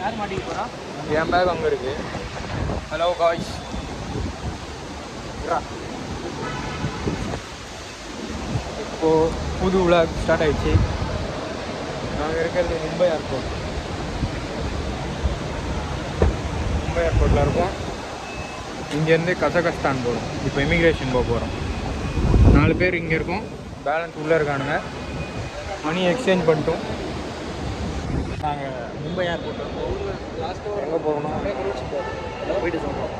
என் back அங்கே இருக்கு. Hello guys, இப்போது புது விளாக் ஸ்டார்ட் ஆகிடுச்சு. நாங்கள் இருக்கிறது மும்பை ஏர்போர்ட். மும்பை ஏர்போர்ட்டில் இருக்கோம். இங்கேருந்து கசகஸ்தான் போகிறோம். இப்போ இமிக்ரேஷன் போக போகிறோம். 4 பேர் இங்கே இருக்கோம், பேலன்ஸ் உள்ளே இருக்கானுங்க. மணி எக்ஸ்சேஞ்ச் பண்ணிட்டோம். நாங்கள் மும்பை ஏர்போர்ட் எங்கே போகணும் போயிட்டு சொல்கிறோம்.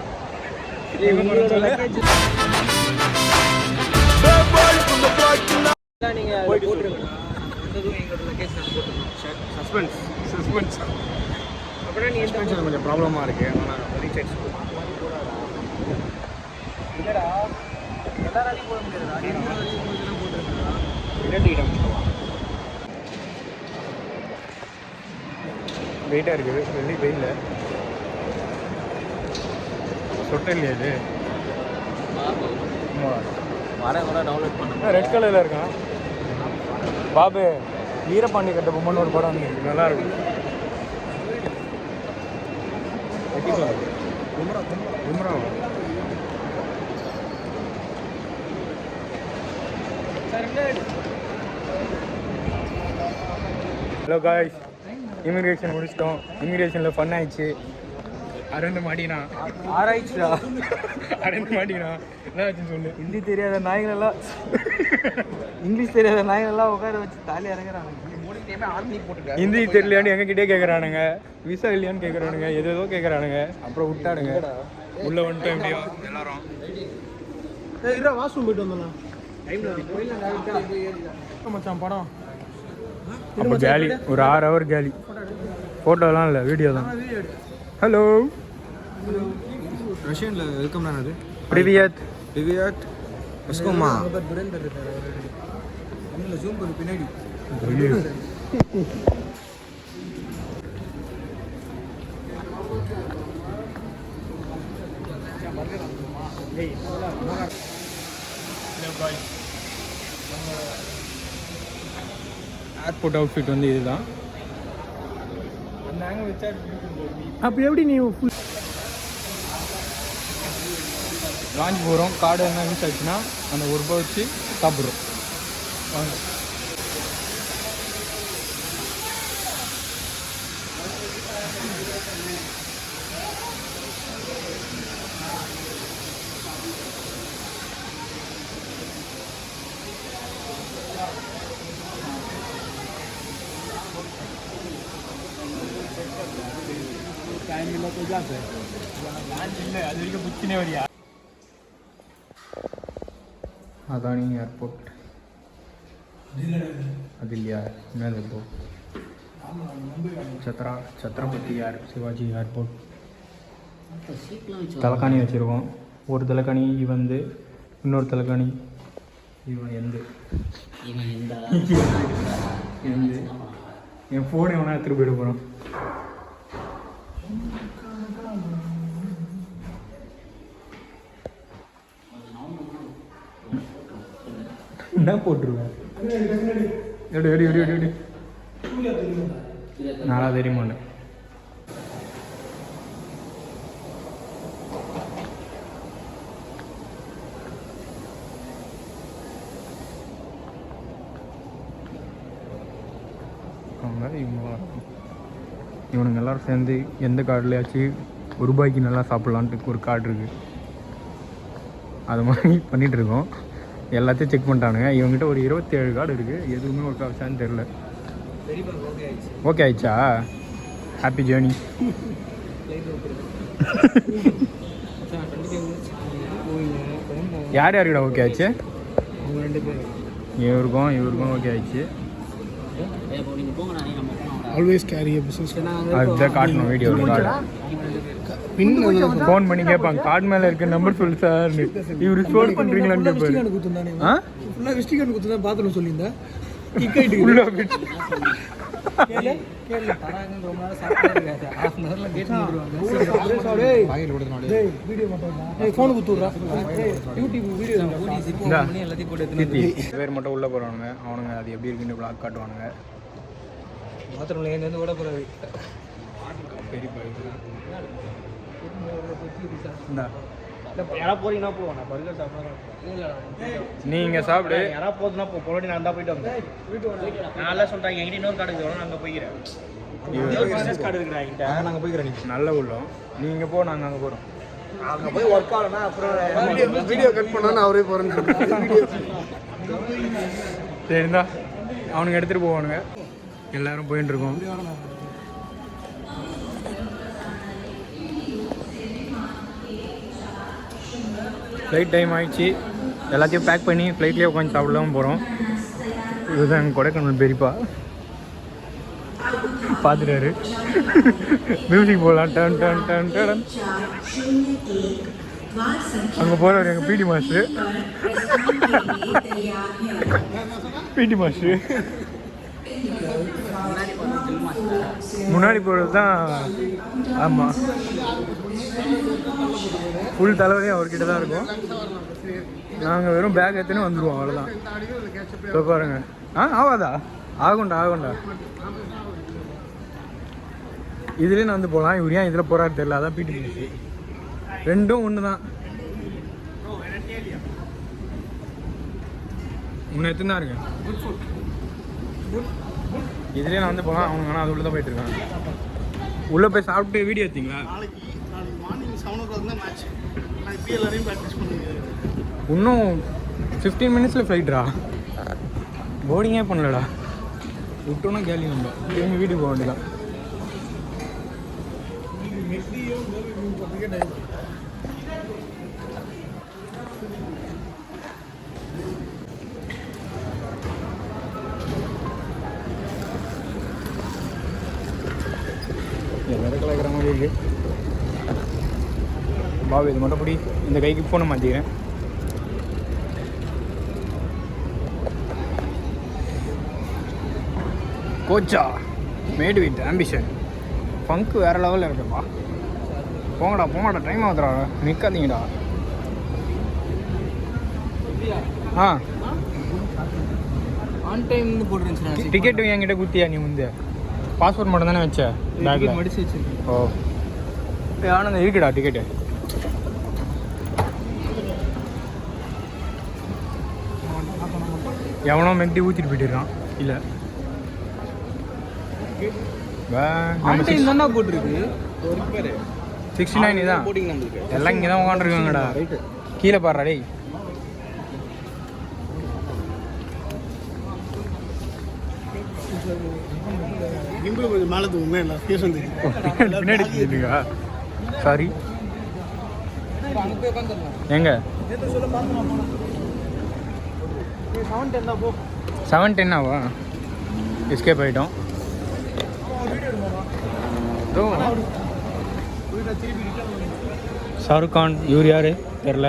நீங்கள் போயிட்டு போட்டுருங்க. எங்களோட லொக்கேஷன் போட்டுருக்கோம். சஸ்பென்ஸ் அப்படின்னா நீங்கள் எக்ஸ்பென்ஷன் கொஞ்சம் ப்ராப்ளமாக இருக்குது. ஆனால் ரீசார்ஜ் இல்லைடா, எல்லாராலையும் போட முடியாதுடா. போட்டுருக்கா வெயிட்டாக இருக்குது. வெயிலில் சொட்டை இல்லையா இது? வரேன் கூட டவுன்லோட் பண்ண. ரெட் கலரில் இருக்கான். பாபு வீரபாண்டி கட்ட பொம்மன் ஒரு படம் வந்து நல்லா இருக்கும். ஹலோ காய்ஸ், இமிக்ரேஷன் முடிச்சிட்டோம். இமிக்ரேஷனில் ஃபன் ஆயிடுச்சு. அரண்டு மாட்டினா ஆராய்ச்சிடா. அரண்டு மாட்டினா என்ன ஆச்சுன்னு சொல்லு. ஹிந்தி தெரியாத நாய்களெல்லாம் இங்கிலீஷ் தெரியாத நாய்களெல்லாம் உட்கார வச்சு தாலி இறங்குறாங்க. ஹிந்தி தெரியலையான்னு எங்ககிட்டே கேட்குறானுங்க. விசா இல்லையான்னு கேட்குறானுங்க. ஏதோ கேட்குறானுங்க. அப்புறம் விட்டானுங்க. உள்ளே வந்துட்டோம். எப்படியோ எல்லாரும் வாஷ்ரூம் போயிட்டு வந்தோம். மச்சான் படம் அப்போ கேலி ஒரு 6 ஹவர் கேலி. ஃபோட்டோலாம் இல்லை, வீடியோ தான். ஹலோ, ரஷ்யனில் வெல்கம் தான். அது பிரிவியத் வஸ்கோமா ஜூம் பண்ணு பின்னாடி. ஏர்போர்ட் அவுட்ஃபிட் வந்து இதுதான். அப்போ எப்படி நீ லான்ச் போகிறோம். கார்டு என்ன யூஸ் ஆச்சுன்னா அந்த ₹1 வச்சு சாப்பிட்றோம். வாங்க. டைம் இல்லை तो जा सर லான்ச் இல்லை, அது வரைக்கும் புச்சினே வரியா. அதானி ஏர்போர்ட் அது இல்லையா? என்னது இப்போ சத்ரபதி சிவாஜி ஏர்போர்ட். தலைக்காணி வச்சுருக்கோம். ஒரு தலைக்காணி வந்து இன்னொரு தலைக்காணி இவன் எந்த என் ஃபோன் எவனா எடுத்துகிட்டு போயிட போகிறான். என்ன போட்டுருவேன்? எடு நாளா தெரியுமாண்ணே. இவனுங்க எல்லோரும் சேர்ந்து எந்த கார்டுலையாச்சும் ₹1 நல்லா சாப்பிட்லான்ட்டு ஒரு கார்டு இருக்குது. அது மாதிரி பண்ணிகிட்ருக்கோம். எல்லாத்தையும் செக் பண்ணிட்டானுங்க. இவங்ககிட்ட ஒரு 27 கார்டு இருக்குது. எதுவுமே ஒர்க் ஆச்சான்னு தெரில. ஓகே ஆயிடுச்சா? Happy journey. யார் யாருக்கிட்ட ஓகே ஆச்சு? இவருக்கும் ஓகே ஆயிடுச்சு. ஆல்வேஸ் கேரி எ பிசினஸ். அதுதான் காட்டணும் வீடியோவில். கார்டு ஃபோன் பண்ணி கேட்பாங்க, கார்டு மேலே இருக்க நம்பர் சொல்லு சார். இவர் ஸ்டோர் பண்ணுறீங்களான்னு கேட்பாரு. ஃபுல்லாக விசிட்டிங் கார்டு கொடுத்து தான் பார்த்துன்னு சொல்லியிருந்தேன். பேர் மட்டும் உள்ளே போகிறானுங்க. அவனுங்க அது எப்படி இருக்குன்னு விளாக் காட்டுவானுங்க. பாத்ரூம்ல ஏந்து ஓட போகிறாரு. பெரியப்பா இந்தா யாராவது போறீங்கன்னா போவோம். நான் பர்கர் சாப்பிட்றேன். நீங்கள் சாப்பிடு. யாராவது போதுன்னா பொருளாடி நான் தான் போயிட்டு வந்தேன். நல்லா சொல்லிட்டாங்க என்கிட்ட இன்னொரு கார்டு இருக்குது, நான் அங்கே போய்க்கிறேன். பிஸ்னஸ் கார்டு இருக்குடா என்கிட்ட, நாங்கள் போய்க்கிறேன். நீங்கள் நல்ல உள்ளோம். நீங்கள் போ, நாங்கள் அங்கே போகிறோம். அங்கே போய் ஒர்க் ஆகலன்னா அப்புறம் வீடியோ கட் பண்ணான்னு அவரே போகிறேன்னு சொல்லிட்டு சரிந்தா அவனுங்க எடுத்துகிட்டு போவானுங்க. எல்லோரும் போயின்னு இருக்கோம். ஃப்ளைட் டைம் ஆகிடுச்சு. எல்லாத்தையும் பேக் பண்ணி ஃப்ளைட்லேயே உட்காந்து சாப்பிடலாம் போகிறோம். இதுதான் எங்கள் கொடைக்கானல் பெரியப்பா பார்த்துட்டாரு. மியூசிக் போகலாம். Done done done done. அங்கே போகிறவர் எங்கள் பிடி மாஸ்டரு. பிடி மாஸ்டரு முன்னாடி போகிறது தான். ஆமாம், ஃபுல் தலைவலியும் அவர்கிட்ட தான் இருக்கும். நாங்கள் வெறும் பேக் எடுத்துன்னு வந்துடுவோம், அவ்வளோதான். இப்போ பாருங்க. ஆகாதா? ஆகும்டா. இதுலேயே நான் வந்து போகலாம். இவர் ஏன் இதில் போகிறாரு தெரியல. அதான் பிடி மாஸ்டர். ரெண்டும் ஒன்று தான். முன்ன எத்தனை தான் இருக்கேன். இதுலேயே நான் வந்து போகலாம். அவங்க ஆனால் அது உள்ளே தான் போயிட்டு இருக்காங்க. உள்ளே போய் சாப்பிட்டு வீடியோ எடுத்தீங்களா? நாளைக்கு மார்னிங் 7 o'clock தான் மேட்ச். நான் இப்போ எல்லாரையும் ப்ராக்டிஸ் பண்ணிக்கிறேன். இன்னும் 15 மினிட்ஸில் ஃப்ளைட்ரா. போர்டிங்கே பண்ணலடா. விட்டோன்னா கேலி நம்ம திரும்பி வீட்டுக்கு போக வேண்டியதான். எல்லாரும் கலாய்க்கிற மாதிரி இருக்கு. பாபு இது மட்டும் பிடி. இந்த கைக்கு ஃபோனை மாற்றிக்கிறேன். கோச்சா மேட் வித் ஆம்பிஷன். ஃபங்க் வேறு லெவலில் இருக்குப்பா. போங்கடா டைம் ஆகுதுடா. நிற்காதீங்கடா. ஆன் டைம்னு போட்டுருந்துச்சு. டிக்கெட்டு என்கிட்ட குத்தியா நீ வந்து? பாஸ்போர்ட் மட்டும் தானே வச்ச பேக்கில்? மடிச்சு வச்சிருக்கேன். ஓ ஆனந்த இருக்குடா டிக்கெட்டு. எவனோ மெட்டி ஊற்றிட்டு போயிட்டுருக்கான். இல்லை என்ன போட்டிருக்கு? 69 தான். எல்லாம் இங்கே தான் உட்காந்துருக்காங்கடா. கீழே பாடுறா டேய். மேலே தூங்க இல்லை பின்னாடி தெரியுதுக்கா. சாரி எங்க 7:10 ஆவா? எஸ்கேப் ஆகிட்டோம். ஷாருக் கான். இவர் யாரு தெரில.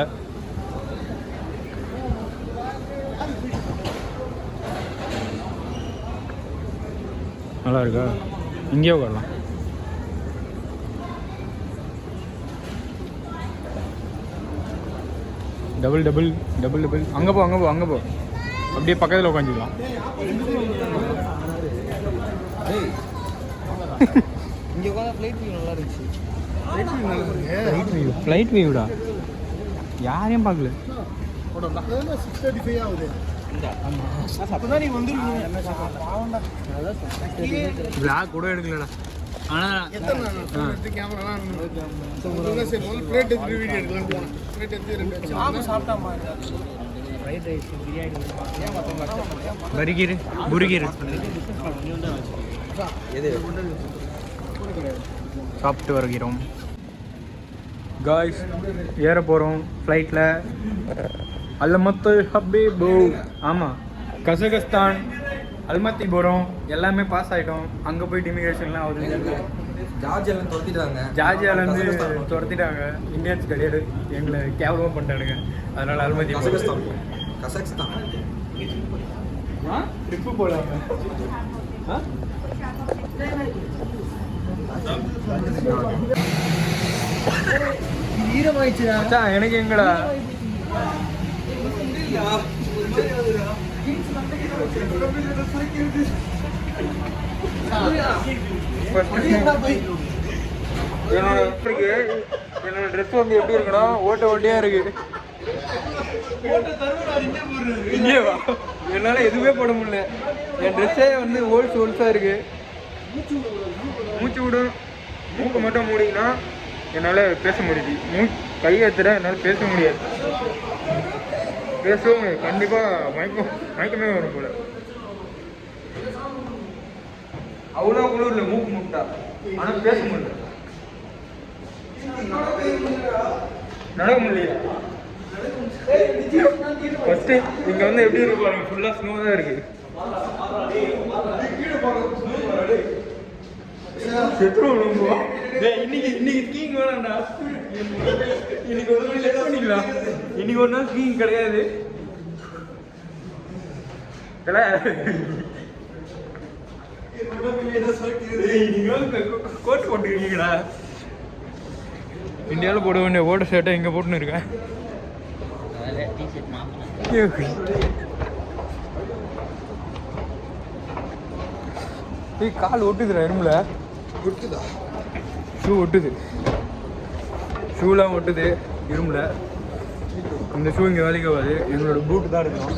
நல்லா இருக்கா? இங்கேயே உட்காரலாம். டபுள். அங்கே போ. அப்படியே பக்கத்தில் உட்காந்துக்கலாம். இங்கே உட்காந்து ஃப்ளைட் வியூ நல்லா இருந்துச்சு. ஃப்ளைட் வியூடா. யாரையும் பார்க்கல. பிளாக் கூட எடுக்கலடா. ஆனால் புரிகிரு சாப்பிட்டு வருகிறோம். காய்ஸ் ஏற போகிறோம் ஃப்ளைட்டில். அல்மத்து ஹபீபு. ஆமாம், கசகஸ்தான் அல்மத்தி போகிறோம். எல்லாமே பாஸ் ஆகிட்டோம். அங்கே போயிட்டு இமிக்ரேஷன்லாம் ஆகுது. ஜார்ஜியாலேருந்து துரத்திட்டாங்க. இந்தியன்ஸ் கிடையாது, எங்களை கேவலமாக பண்ணிட்டானுங்க. அதனால் அல்மத்தி கசகஸ்தான் ட்ரிப்பு போகலாங்க. ஈரமாயிடுச்சு எனக்கு. எங்கடா என்னோட ட்ரெஸ் வந்து எப்படி இருக்குன்னா ஓட்டையா இருக்கு. இங்கேவா என்னால் எதுவுமே போட முடியல. என் ட்ரெஸ்ஸே வந்து ஹோல்ஸாக இருக்கு. மூச்சு விடும். மூக்கு மட்டும் மூடிங்கன்னா என்னால் பேச முடியுது. கையெழுத்துற என்னால் பேச முடியாது. பேசவும் கண்டிப்பாக மயக்கமே வரும் போல. அவ்வளோ குளிர்ல மூக்கு முட்டா, ஆனால் பேச முடியல. நடக்க முடியல. ஃபர்ஸ்ட் இங்க வந்து எப்படி இருக்கு பாருங்க, ஃபுல்லா ஸ்னோ தான் இருக்கு. இன்னைக்கு ஸ்கீயிங் வேணாம்டா. இன்னைக்கு ஒரு நாள் செட் பண்ணிக்கலாம். இன்னைக்கு ஒரு நாள் ஸ்கீயிங் கிடையாது. கோட் போட்டுருக்கீங்களா? இந்தியாவில் போட வேண்டிய ஓட்ட ஷர்ட்டை இங்கே போட்டுன்னு இருக்கேன். கால் ஒட்டுதுடா இரும்புல. ஒட்டுதா? ஷூ ஒட்டுது. ஷூலாம் ஒட்டுது இரும்புல. இந்த ஷூ இங்கே வேலைக்கு ஆகாது. எங்களோட பூட்டு தான் இருக்கும்.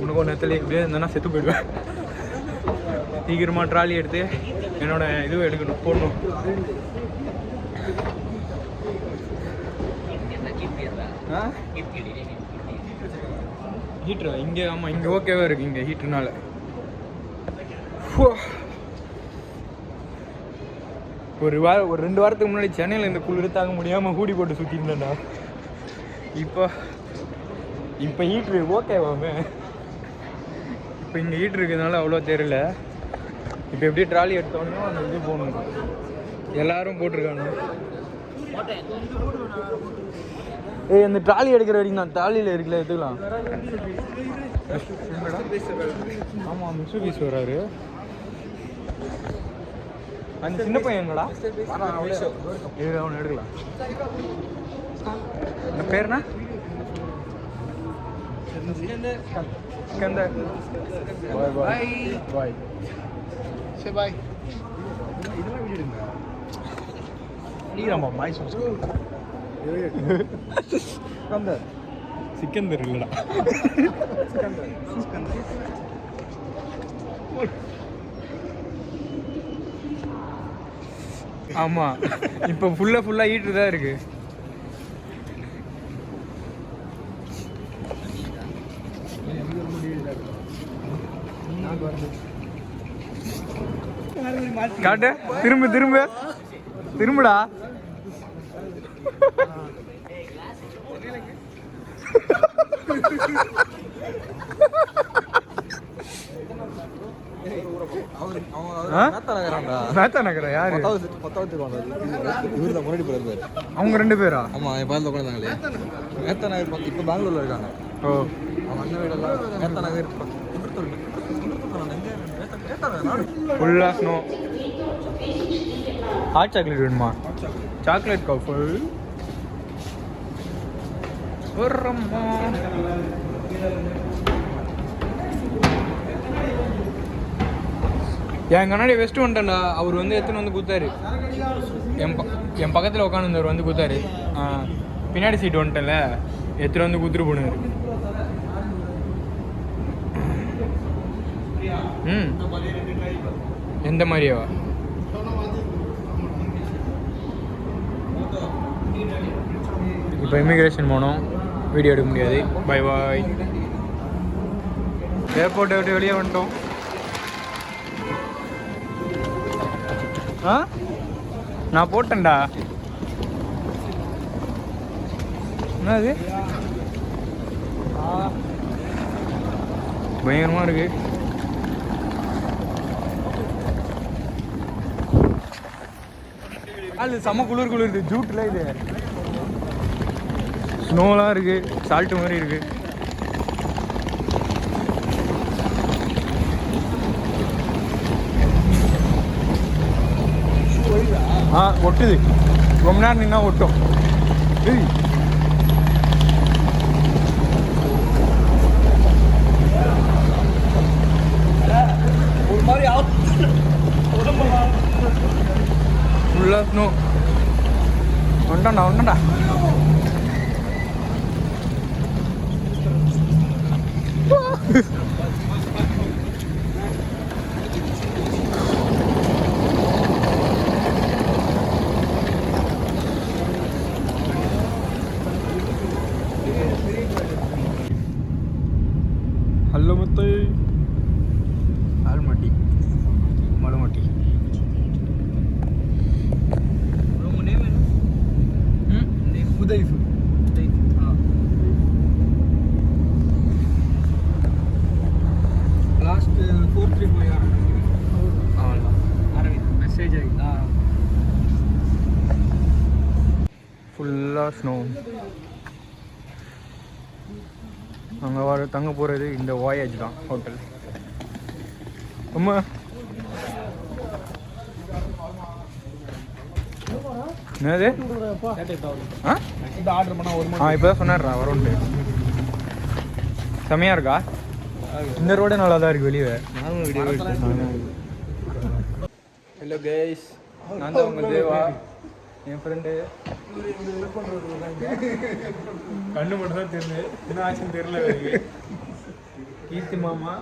உனக்கு ஒரு நேரத்தில் இப்படியே இருந்தேன்னா செத்து போயிடுவேன். சீக்கிரமாக ட்ராலி எடுத்து என்னோட இதுவும் எடுக்கணும், போடணும். ஹீட்ரு இங்கே, ஆமாம் இங்கே ஓகேவா இருக்குது. இங்கே ஹீட்ருனால ஒரு 2 வாரத்துக்கு முன்னாடி சென்னையில் இந்த குளிர் தாங்க முடியாமல் ஹூடி போட்டு சுற்றிருந்தேன்டா. இப்போ ஹீட்ரு ஓகேவாமே. இப்போ இங்கே ஹீட்ரு இருக்கிறதுனால அவ்வளோ தெரியல. இப்போ எப்படி ட்ராலி எடுத்தோன்னே அந்த இது போகணும். எல்லாரும் போட்டிருக்காங்க. இந்த ட்ராலி எடுக்கிற வரைக்கும் நான் ட்ராலியில் இருக்கல எடுத்துக்கலாம். ஆமாம் மிஸ்டர் பீஸ் வர்றாரு. அந்த சின்ன பையன்களா அவனை எடுக்கலாம். அந்த பேர்னா ஸ்கந்தர். பாய் பாய் பாய். இதெல்லாம் வீடியோங்க. நீராமா பாய் சொல்லுங்க. ஸ்கந்தர் சிக்கந்தர் இல்லடா. ஸ்கந்தர். ஆமாம் இப்போ ஃபுல்லாக ஹீட்ரு தான் இருக்கு. காட்டு திரும்புடா. மேத்தா யாரு? அவங்க 2 பேரா? ஆமா என் பக்கத்துல உட்காந்தாங்களே. மேத்தா நகர் இப்போ பெங்களூர்ல இருக்காங்க. ஓ அவங்க அண்ணன் வீடெல்லாம் மேத்தா நகர் ஃபுல்லாக ஸ்னோ. ஹாட் சாக்லேட் வேணுமா? சாக்லேட் கஃபல் வரம்மா. என் கண்ணாடி வெஸ்ட் வந்துட்டேன்டா. அவர் வந்து எத்தனை வந்து கொடுத்தாரு. என் பக்கத்தில் உட்காந்துருந்தவர் வந்து கொடுத்தாரு. பின்னாடி சீட்டு வந்துட்டேன்ல, எத்தனை வந்து கொடுத்துட்டு போனார். எந்த மாதிரியாவா? இப்போ இமிக்ரேஷன் போனோம், வீடியோ எடுக்க முடியாது. Bye bye. ஏர்போர்ட்டை விட்டு வெளியே வந்துட்டோம். நான் போட்டேன்டா. என்னது பயங்கரமா இருக்கு. அது செம்ம குளிர் ஜூட்ல. இது ஸ்னோலாம் இருக்கு, சால்ட்டு மாதிரி இருக்கு. ஒட்டுது. ரொம்ப நேரம் நின்னா ஒட்டும். ஒரு மாதிரி ஃபுல்லாக ஸ்னோ. ஒண்டா ಹಲ್ಲುಮತ್ತೆ ಆಲ್ಮಟ್ಟಿ ಮಳುಮಟ್ಟಿ. ಉದೈಫ್. ಲಾಸ್ಟ್ 435 ಅವಲ್ಲ ಅರವಿಂದ್ ಮೆಸೇಜ್ ಆಗಿ ஃபுல்லாக ஸ்னோ. அங்கே தங்க போகிறது இந்த வாயேஜ் தான் ஹோட்டல். அம்மா என்னது ஆர்டர் பண்ணா ஒரு இப்போ தான் சொன்னார்ரா வரும்ட்டு. செம்மையாக இருக்கா? இந்த ரோடே நல்லா தான் இருக்குது வெளியே. ஹலோ கைஸ், நான் தான் உங்கள் தேவா. என் ஃப்ரெண்டு கண்ணு மட்டும் தான் தெரியல, என்ன ஆச்சுன்னு தெரியல. கீர்த்தி மாமா,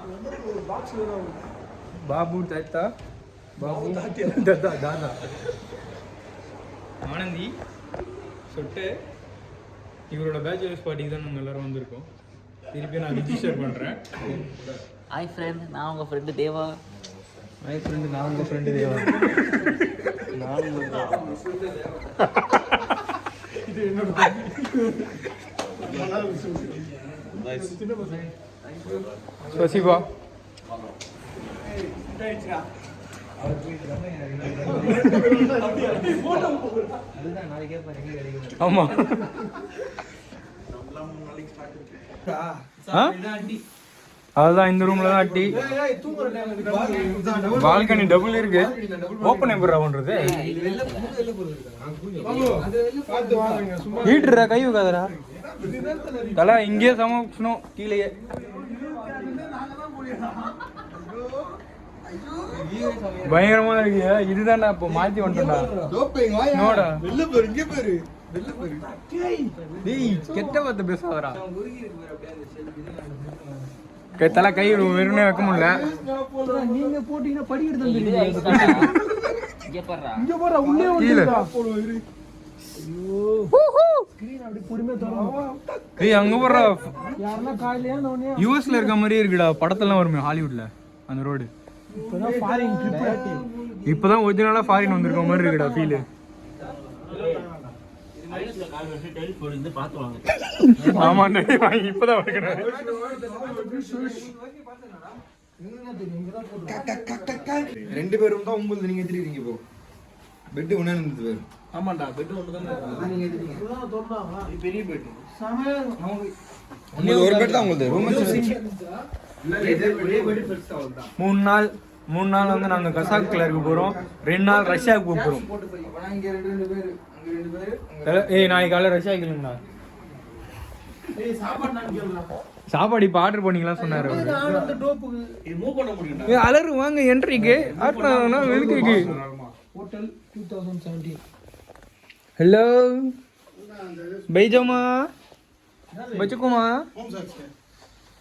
பாபு தாத்தா, பாபு தாதா, ஆனந்தி, சொட்டு. இவரோட பேச்சுலர்ஸ் பார்ட்டிக்கு தான் நாங்கள் எல்லோரும் வந்திருக்கோம். திருப்பி நான் ரிஜிஸ்டர் பண்ணுறேன். ஹாய் ஃப்ரெண்ட், நான் உங்கள் ஃப்ரெண்டு தேவா. ஹாய் ஃப்ரெண்டு, நான் உங்கள் ஃப்ரெண்டு தேவா. இது என்னோட ஸ்பசிபா. ஆமா அதுதான் இந்த ரூம்ல தான் அட்டி. பால்கனி டபுள் இருக்கு. ஓப்பன் எப்படி பண்றது? ஹீட்டரா கை வைக்காதரா தலை. இங்கேயே சமக்கணும் கீழேயே. பயங்கரமா இருக்கு. இதுதான் இப்போ மாத்தி வந்துட்டா. நோடா கெட்ட பார்த்து பேசாதரா. தலை கை வெறுனே வைக்க முடியல. நீங்க போட்டீங்கன்னா படி எடுத்து அங்க போற யூஎஸ்ல இருக்க மாதிரியே இருக்குடா. படத்தெல்லாம் வருமே ஹாலிவுட்ல அந்த ரோடு. இப்பதான் ஒரிஜினலா ஃபாரின் வந்திருக்க மாதிரி இருக்குடா ஃபீல். ஆமா இப்பதான் வருகிறாரு. ரெண்டு பேரும் தான் உங்களுக்கு நீங்க எத்திருக்கீங்க. இப்போ பெட் ஒண்ணே இருந்தது பேர். ஆமாண்டா, பெட் ஒண்ணு தான் நீங்க எத்திருக்கீங்க. பெரிய பெட் உங்களுக்கு ஒரு பெட் தான் உங்களுக்கு ரூம். 3 நாள் வந்து நாங்க கசாக்ல இருக்க போறோம். 2 நாள் ரஷ்யாவுக்கு போக போறோம். ஏய் நாளைக்கு காலையில் ரஷ்யா கிளம்புடா. சாப்பாடு இப்போ ஆர்டர் பண்ணிக்கலாம் சொன்னாரு. அலரு வாங்க என்ட்ரிக்கு ஆட்னா வெளுக்கு. ஹோட்டல் 2017. ஹலோ பைஜோமா பச்சுக்குமா.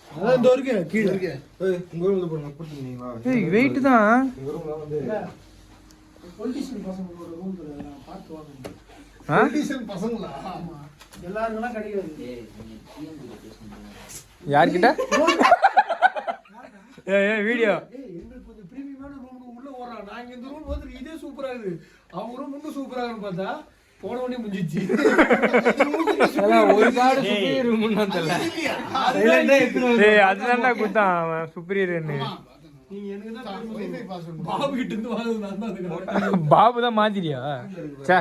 அதான் இந்த இருக்கு கீழ இருக்கு. ஏய் உங்க ரூம்ல போடுங்க. போட்டுனீங்களா? ஏய் வெயிட் தான். பொலிட்டிஷியன் பசங்களோட ரூம்ல பார்த்து வாங்க. பொலிட்டிஷியன் பசங்களா? ஆமா, எல்லாருக்கும் கிடையாது. யார்கிட்ட? ஏய் வீடியோ. ஏய் எங்களுக்கு கொஞ்சம் பிரீமியமான ரூம் உள்ள ஓடுறாங்க. நாங்க இந்த ரூம் வந்து இதே சூப்பரா இருக்கு. அவங்க ரூம் இன்னும் சூப்பரா இருக்குன்னு பார்த்தா போன உடனே முடிஞ்சிச்சு. ஒரு கார்டு சுப்பீரியர் ரூம்னா தெரியல. ஏய் அதுதான்டா குத்தான் அவன் சுப்பீரியர்னு. நீங்க எனக்கு தான் வைஃபை பாஸ்வேர்ட் பாபு கிட்ட இருந்து வாங்குது. நான் தான் பாபு தான் மாத்திரியா? சே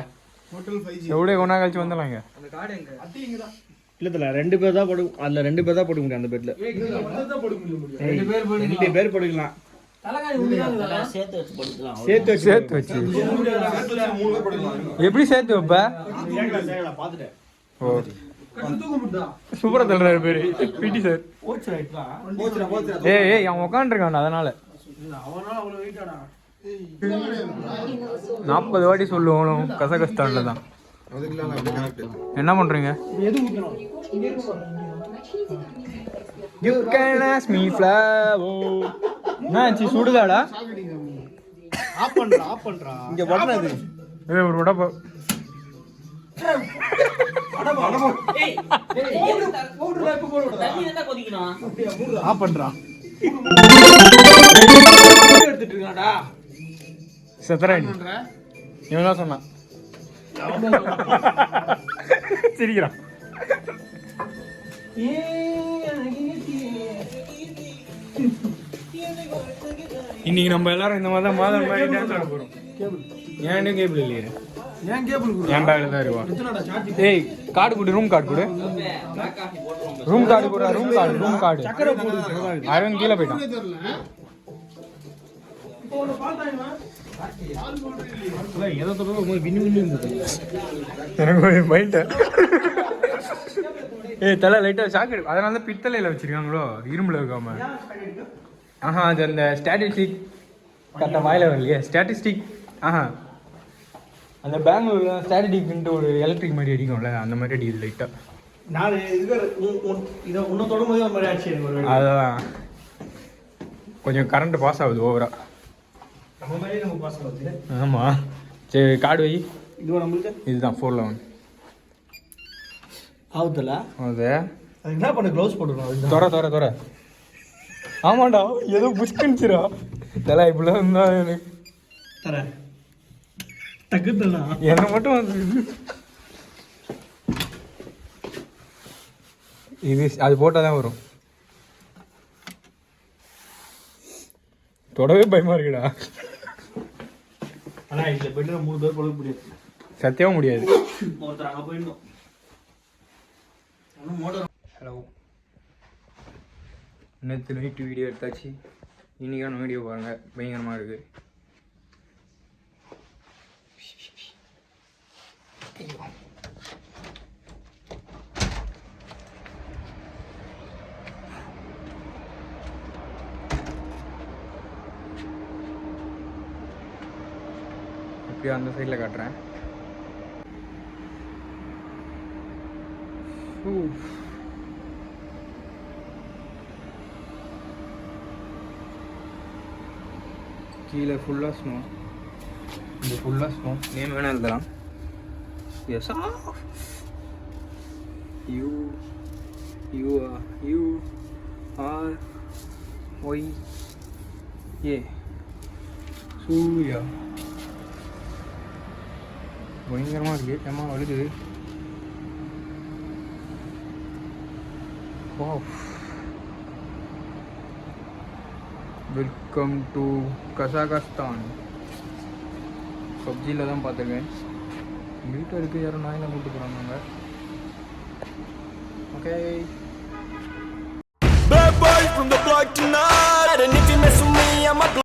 ஹோட்டல் 5G எவ்வளோ கொண்டா கழிச்சு வந்துடலாங்க. அந்த கார்டு எங்க? அட்டிங்க தான். இல்ல 2 பேர் தான் போடு. அதுல 2 பேர் தான் போட முடியும் அந்த பெட்ல. வந்து தான் போட முடியும். 2 பேர் போடுக்கலாம். தலகாணி உள்ளதா சேர்த்து வச்சு படுக்கலாம். சேர்த்து வச்சு 3 பேர் போடலாம். எப்படி சேர்த்து வைப்ப? சேகலா பாத்துட்டேன். ஓ கட்டு தூக்க முடியா? சூப்பரா தள்ளுறாரு பேரு பிடி சார். போச்சுடா. ஏய் அவன் உட்காந்துருக்கான் அதனால. அவனால அவ்வளோ வெயிட்டாடா. 40 வாட்டி சொல்லுவோம் கசகஸ்தானில் தான். அதுக்குலாம் அப்படியே கரெக்ட். என்ன பண்ணுறீங்க? எது ஊற்றணும்? You can ask me flower. என்னாச்சு சுடுதாடா? ஆஃப் பண்ணுறா. இங்க பண்ணது ஒரு உடம்பு ஆஃப் பண்ணுறா. எடுத்துட்டு இருக்காடா. செத்துறாடி இவன் தான் சொன்னான். சிரிக்கிறான். இன்னைக்கு நம்ம எல்லாரும் இந்த மாதிரி தான் மாதம் மாதிரி டான்ஸ் ஆட போறோம். ஏன் கேபிள் இல்லையே? ஏன் கேபிள் என் பேக்ல தான் இருக்கும். எத்தனைடா சார்ஜ்? ஏய் கார்டு கொடு, ரூம் கார்டு கொடு. ரூம் கார்டு கொடு, ரூம் கார்டு. சக்கரை போடு. அரவிந்த் கீழே போயிட்டான். எதை தொடர்ந்து வின்னு வின்னு இருந்தது. எனக்கு மைண்ட் ஏய் தலை லைட்டாக ஷாக் எடுக்கும். அதனால தான் பித்தளையில் வச்சிருக்காங்களோ, இரும்புல இருக்காம. ஆஹா அது அந்த ஸ்டாட்டிஸ்டிக் கரெக்டாக வாயில வரலையே. ஸ்டாட்டிஸ்டிக் ஆஹா அந்த பெங்களூர்ல ஸ்டாட்டிஸ்டிக்ன்ட்டு ஒரு எலக்ட்ரிக் மாதிரி அடிக்கும்ல, அந்த மாதிரி அடிக்குது லைட்டாக. நான் இதை உன்னை தொடும்போது ஒரு மாதிரி ஆச்சு எனக்கு ஒரு வேளை. அதான் கொஞ்சம் கரண்ட் பாஸ் ஆகுது ஓவரா. நம்ம மாதிரியே நம்ம பாஸ் ஆகுது. ஆமாம் சரி கார்டு வை. இதுவா நம்மளுக்கு? இதுதான் 411 ஆகுதுல்ல? அது அது என்ன பண்ண க்ளவுஸ் போட்டுருக்கோம். தொற ஆமாண்டா ஏதோ புஷ்கன்ச்சிரா தலை இப்படிலாம் இருந்தா எனக்கு தரேன் டக்குதுண்ணா. என்ன மட்டும் வந்து இது அது போட்டால் தான் வரும். தொடவே பயமா இருக்குடா. ஆனால் இதில் பெட்டில் 3 பேர் பழக முடியாது. சத்தியமாக முடியாது. ஒருத்தர் அங்கே போயிடணும். ஆனால் மோட்டர். ஹலோ, நேற்று நைட்டு வீடியோ எடுத்தாச்சு. இன்றைக்கான வீடியோ பாருங்கள், பயங்கரமாக இருக்குது. அப்படியே அந்த சைடில் காட்டுறேன். கீழே ஃபுல்லாக ஸ்னோ, இந்த ஃபுல்லாக ஸ்னோ. நேம் வேணால் எழுதலாம். S you are Y A Surya. பயங்கரமாக இருக்குது. ஏமா வழுகுது. Welcome to கசாகஸ்தான். பப்ஜியில் தான் பார்த்துருக்கேன். வீட்டில் இருக்குது, யாரும் நாயில் கூப்பிட்டு போகிறாங்க. Okay. Bad boys from the block tonight, and if you mess with